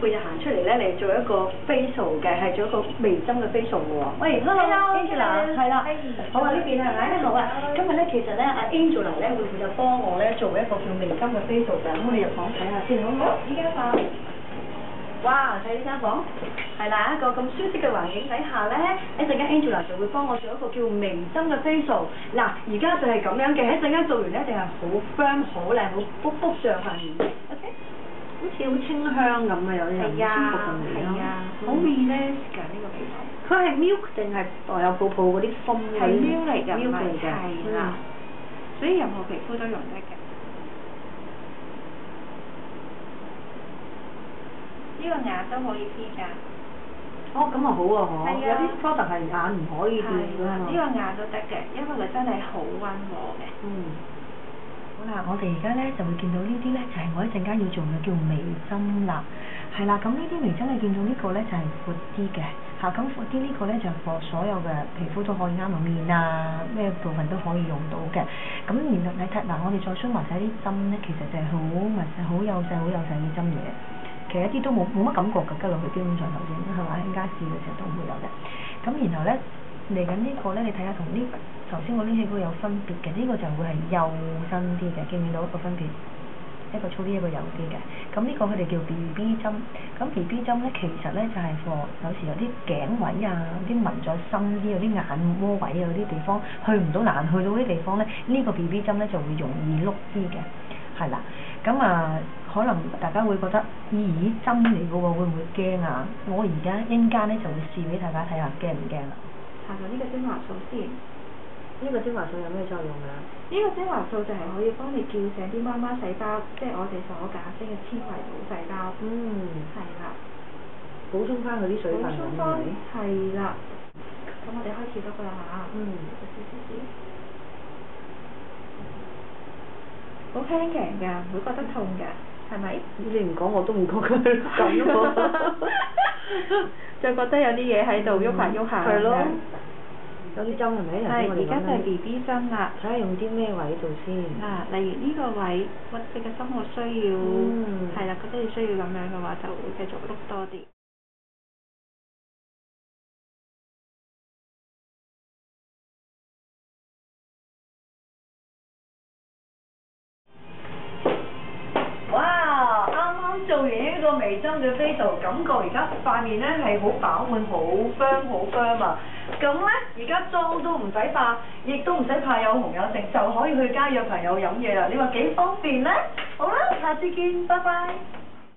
輩就行出嚟咧嚟做一個 facial 嘅，係做一個微針嘅 facial 嘅喎。喂 ，Hello，Angela， 係啦，好啊，呢邊係咪？好啊，今日咧其實咧阿 Angela 咧會負責幫我咧做一個叫微針嘅 facial 嘅，咁我哋入房睇下先，好唔好？依家吧。哇！睇呢間房，係啦，一個咁舒適嘅環境底下咧，一陣間 Angela 就會幫我做一個叫微針嘅 facial。嗱，而家就係咁樣嘅，一陣間做完咧，一定係好 firm、好靚、好卜卜上下面。OK， 好似好清香咁啊，有啲人舒服咁樣。係啊，好 relax 㗎呢個皮膚。佢係 milk 定係有泡泡嗰啲風嗰啲？係 milk 嚟㗎， milk 嚟嘅。係啦，所以任何皮膚都用得嘅。呢個牙都可以黐㗎。哦，咁啊好啊，嗬。係啊。有啲 product 係眼唔可以變㗎嘛。呢個牙都得嘅，因為佢真係好溫和嘅。嗯。好啦，我哋而家咧就會見到呢啲咧，就係我一陣間要做嘅叫微針啦。係啦，咁呢啲微針你見到呢個咧就係闊啲嘅，嚇咁闊啲呢個咧就係所有嘅皮膚都可以啱落面啊，咩部分都可以用到嘅。咁然後你睇嗱，我哋再 show 埋晒啲針咧，其實就係好密實、好幼細、好幼細嘅針嘢。其實一啲都冇乜感覺㗎，吉落去基本上頭先係咪？喺家試嘅時候都唔會有嘅。咁然後咧嚟緊呢個咧，你睇下同呢頭先我拎起嗰個有分別嘅，呢個就會係幼身啲嘅，見唔見到一個分別？一個粗啲，一個幼啲嘅。咁呢個佢哋叫 BB 針。咁 BB 針咧其實咧就係有時有啲頸位啊，有啲紋再深啲，有啲眼窩位啊，有啲地方去唔到難去到啲地方咧，呢個 BB 針咧就會容易碌啲嘅，係啦。咁啊，可能大家會覺得，咦針嚟嘅喎，會唔會驚啊？我而家陣間咧就會試俾大家睇下，驚唔驚啊？搽咗呢個精華素先。呢個精華素有咩作用啊？呢個精華素就係可以幫你叫醒啲媽媽細胞，即係我哋所解釋嘅纖維腦細胞。嗯。係啦。補充翻佢啲水分。補充翻。係啦。咁我哋開始得㗎啦嚇。嗯。好輕盈㗎，唔會覺得痛㗎，係咪？你唔講我都唔覺佢咁喎。就覺得有啲嘢喺度喐下喐下。係咯。有啲針係咪？係，而家就係 BB 針啦。睇下用啲咩位做先。嗱，例如呢個位，你嘅心我需要，係啦，覺得你需要咁樣嘅話，就會繼續碌多啲。哇！啱啱做完呢個微針嘅 facial，感覺而家塊面咧係好飽滿、好 firm、好 firm 啊！咁咧，而家妝都唔使化，亦都唔使怕有紅有剩，就可以去街約朋友飲嘢啦！你話幾方便咧？好啦，下次見，拜拜。